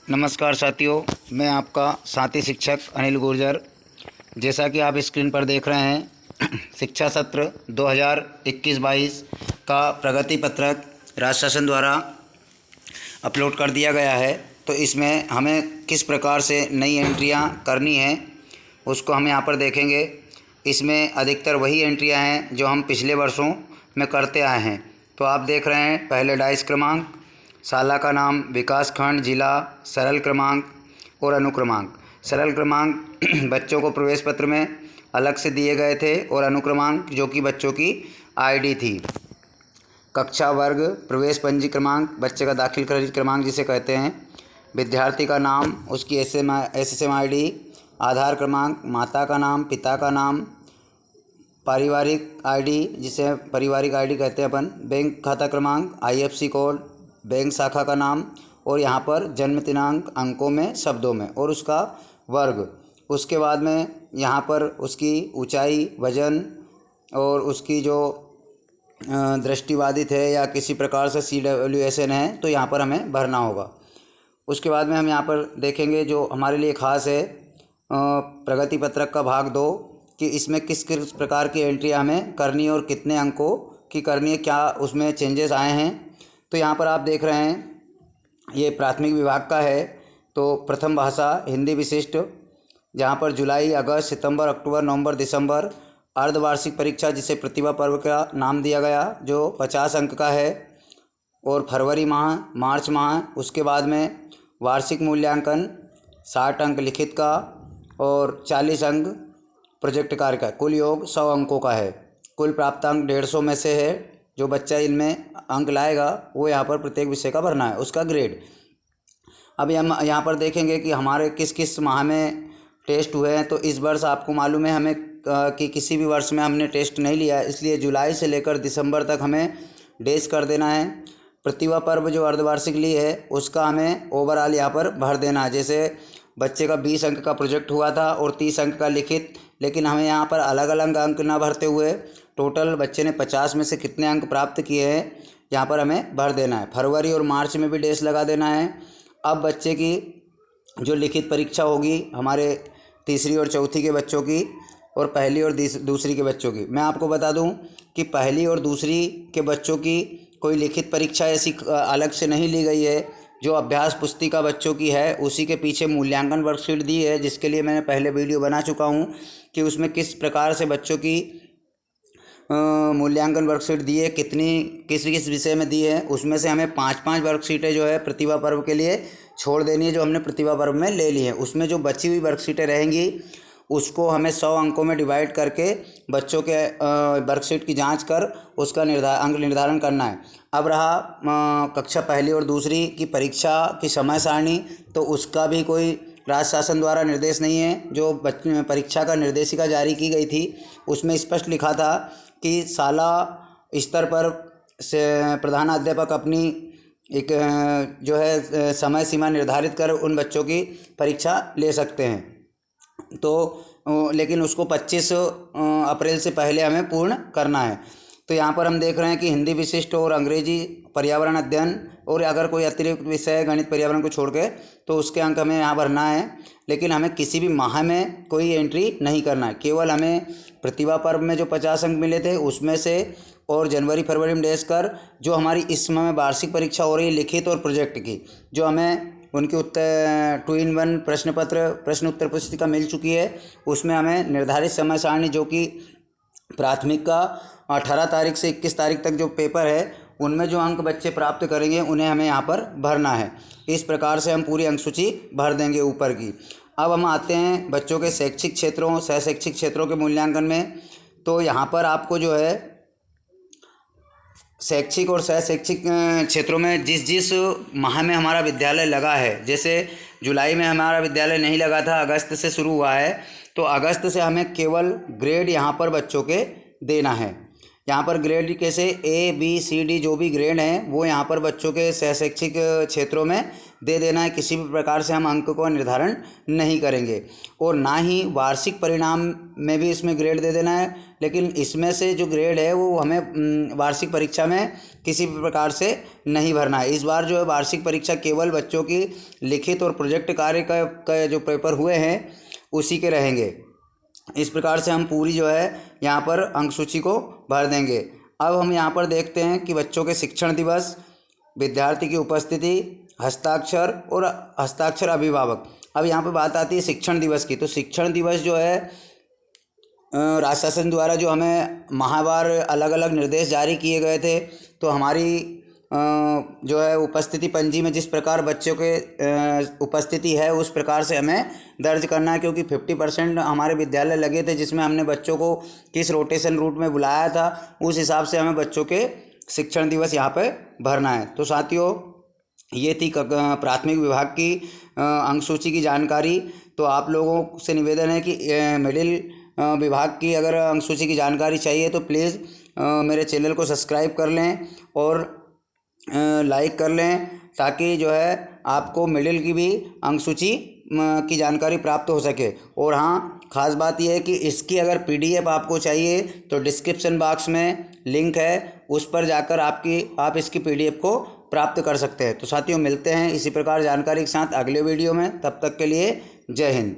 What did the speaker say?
नमस्कार साथियों, मैं आपका साथी शिक्षक अनिल गुर्जर। जैसा कि आप स्क्रीन पर देख रहे हैं, शिक्षा सत्र 2021-22 का प्रगति पत्रक राज्य शासन द्वारा अपलोड कर दिया गया है। तो इसमें हमें किस प्रकार से नई एंट्रियां करनी है उसको हम यहाँ पर देखेंगे। इसमें अधिकतर वही एंट्रियां हैं जो हम पिछले वर्षों में करते आए हैं। तो आप देख रहे हैं, पहले डाइस क्रमांक, शाला का नाम, विकास खंड, जिला, सरल क्रमांक और अनुक्रमांक। सरल क्रमांक बच्चों को प्रवेश पत्र में अलग से दिए गए थे और अनुक्रमांक जो कि बच्चों की आईडी थी। कक्षा वर्ग, प्रवेश पंजी क्रमांक, बच्चे का दाखिल खरीद क्रमांक जिसे कहते हैं, विद्यार्थी का नाम, उसकी SSM ID, आधार क्रमांक, माता का नाम, पिता का नाम, पारिवारिक आईडी जिसे पारिवारिक आईडी कहते हैं अपन, बैंक खाता क्रमांक, IFSC कोड, बैंक शाखा का नाम और यहाँ पर जन्म दिनांक अंकों में, शब्दों में, और उसका वर्ग। उसके बाद में यहाँ पर उसकी ऊंचाई, वजन और उसकी जो दृष्टिबाधित है या किसी प्रकार से CWSN है तो यहाँ पर हमें भरना होगा। उसके बाद में हम यहाँ पर देखेंगे जो हमारे लिए ख़ास है प्रगति पत्रक का भाग 2 कि इसमें किस किस प्रकार की एंट्री हमें करनी है और कितने अंकों की करनी है, क्या उसमें चेंजेस आए हैं। तो यहाँ पर आप देख रहे हैं, ये प्राथमिक विभाग का है। तो प्रथम भाषा हिंदी विशिष्ट, जहाँ पर जुलाई, अगस्त, सितंबर, अक्टूबर, नवंबर, दिसंबर अर्धवार्षिक परीक्षा जिसे प्रतिभा पर्व का नाम दिया गया जो 50 अंक का है, और फरवरी माह, मार्च माह, उसके बाद में वार्षिक मूल्यांकन 60 अंक लिखित का और 40 अंक प्रोजेक्ट कार्य का, कुल योग 100 अंकों का है। कुल प्राप्तांक 150 में से है। जो बच्चा इनमें अंक लाएगा वो यहाँ पर प्रत्येक विषय का भरना है, उसका ग्रेड। अभी हम यहाँ पर देखेंगे कि हमारे किस किस माह में टेस्ट हुए हैं। तो इस वर्ष आपको मालूम है हमें कि किसी भी वर्ष में हमने टेस्ट नहीं लिया है, इसलिए जुलाई से लेकर दिसंबर तक हमें डेज कर देना है। प्रतिभा पर्व जो अर्धवार्षिक ली है उसका हमें ओवरऑल यहाँ पर भर देना है। जैसे बच्चे का 20 अंक का प्रोजेक्ट हुआ था और 30 अंक का लिखित, लेकिन हमें यहाँ पर अलग अलग अंक ना भरते हुए टोटल बच्चे ने 50 में से कितने अंक प्राप्त किए हैं यहाँ पर हमें भर देना है। फरवरी और मार्च में भी डेज लगा देना है। अब बच्चे की जो लिखित परीक्षा होगी हमारे तीसरी और चौथी के बच्चों की और पहली और दूसरी के बच्चों की, मैं आपको बता दूं कि पहली और दूसरी के बच्चों की कोई लिखित परीक्षा ऐसी अलग से नहीं ली गई है। जो अभ्यास पुस्तिका बच्चों की है उसी के पीछे मूल्यांकन वर्कशीट दी है, जिसके लिए मैंने पहले वीडियो बना चुका हूं कि उसमें किस प्रकार से बच्चों की मूल्यांकन वर्कशीट दी है, कितनी किस किस विषय में दी है। उसमें से हमें 5-5 वर्कशीटें जो है प्रतिभा पर्व के लिए छोड़ देनी है, जो हमने प्रतिभा पर्व में ले ली है। उसमें जो बची हुई वर्कशीटें रहेंगी उसको हमें 100 अंकों में डिवाइड करके बच्चों के वर्कशीट की जांच कर उसका अंक निर्धारण करना है। अब रहा कक्षा पहली और दूसरी की परीक्षा की समय सारणी, तो उसका भी कोई राज्य शासन द्वारा निर्देश नहीं है। जो परीक्षा का निर्देशिका जारी की गई थी उसमें स्पष्ट लिखा था कि शाला स्तर पर से प्रधानाध्यापक अपनी एक जो है समय सीमा निर्धारित कर उन बच्चों की परीक्षा ले सकते हैं। तो लेकिन उसको 25 अप्रैल से पहले हमें पूर्ण करना है। तो यहाँ पर हम देख रहे हैं कि हिंदी विशिष्ट और अंग्रेजी, पर्यावरण अध्ययन और अगर कोई अतिरिक्त विषय गणित पर्यावरण को छोड़ के तो उसके अंक हमें यहाँ भरना है। लेकिन हमें किसी भी माह में कोई एंट्री नहीं करना है, केवल हमें प्रतिभा पर्व में जो 50 अंक मिले थे उसमें से और जनवरी फरवरी में डेज कर जो हमारी इस समय वार्षिक परीक्षा हो रही है लिखित और प्रोजेक्ट की, जो हमें उनके उत्तर 2-in-1 प्रश्न पत्र, प्रश्न उत्तर पुस्तिका मिल चुकी है, उसमें हमें निर्धारित समय सारणी जो कि प्राथमिक का 18 तारीख से 21 तारीख तक जो पेपर है उनमें जो अंक बच्चे प्राप्त करेंगे उन्हें हमें यहाँ पर भरना है। इस प्रकार से हम पूरी अंक सूची भर देंगे ऊपर की। अब हम आते हैं बच्चों के शैक्षिक क्षेत्रों, सह शैक्षिक क्षेत्रों के मूल्यांकन में। तो यहाँ पर आपको जो है शैक्षिक और सह शैक्षिक क्षेत्रों में जिस जिस माह में हमारा विद्यालय लगा है, जैसे जुलाई में हमारा विद्यालय नहीं लगा था, अगस्त से शुरू हुआ है, तो अगस्त से हमें केवल ग्रेड यहाँ पर बच्चों के देना है। यहाँ पर ग्रेड कैसे ABCD जो भी ग्रेड हैं वो यहाँ पर बच्चों के शैक्षिक क्षेत्रों में दे देना है। किसी भी प्रकार से हम अंक को निर्धारण नहीं करेंगे और ना ही वार्षिक परिणाम में भी इसमें ग्रेड दे देना है। लेकिन इसमें से जो ग्रेड है वो हमें वार्षिक परीक्षा में किसी भी प्रकार से नहीं भरना है। इस बार जो है वार्षिक परीक्षा केवल बच्चों की लिखित और प्रोजेक्ट कार्य का जो पेपर हुए हैं उसी के रहेंगे। इस प्रकार से हम पूरी जो है यहाँ पर अंक सूची को भर देंगे। अब हम यहाँ पर देखते हैं कि बच्चों के शिक्षण दिवस, विद्यार्थी की उपस्थिति, हस्ताक्षर और हस्ताक्षर अभिभावक। अब यहाँ पर बात आती है शिक्षण दिवस की। तो शिक्षण दिवस जो है राज्य शासन द्वारा जो हमें माहवार अलग अलग निर्देश जारी किए गए थे, तो हमारी जो है उपस्थिति पंजी में जिस प्रकार बच्चों के उपस्थिति है उस प्रकार से हमें दर्ज करना है, क्योंकि 50% हमारे विद्यालय लगे थे जिसमें हमने बच्चों को किस रोटेशन रूट में बुलाया था, उस हिसाब से हमें बच्चों के शिक्षण दिवस यहाँ पे भरना है। तो साथियों, ये थी प्राथमिक विभाग की अंक सूची की जानकारी। तो आप लोगों से निवेदन है कि मिडिल विभाग की अगर अंक सूची की जानकारी चाहिए तो प्लीज़ मेरे चैनल को सब्सक्राइब कर लें और लाइक कर लें, ताकि जो है आपको मिडिल की भी अंक सूची की जानकारी प्राप्त हो सके। और हाँ, ख़ास बात यह है कि इसकी अगर PDF आपको चाहिए तो डिस्क्रिप्शन बॉक्स में लिंक है, उस पर जाकर आप इसकी PDF को प्राप्त कर सकते हैं। तो साथियों, मिलते हैं इसी प्रकार जानकारी के साथ अगले वीडियो में। तब तक के लिए जय हिंद।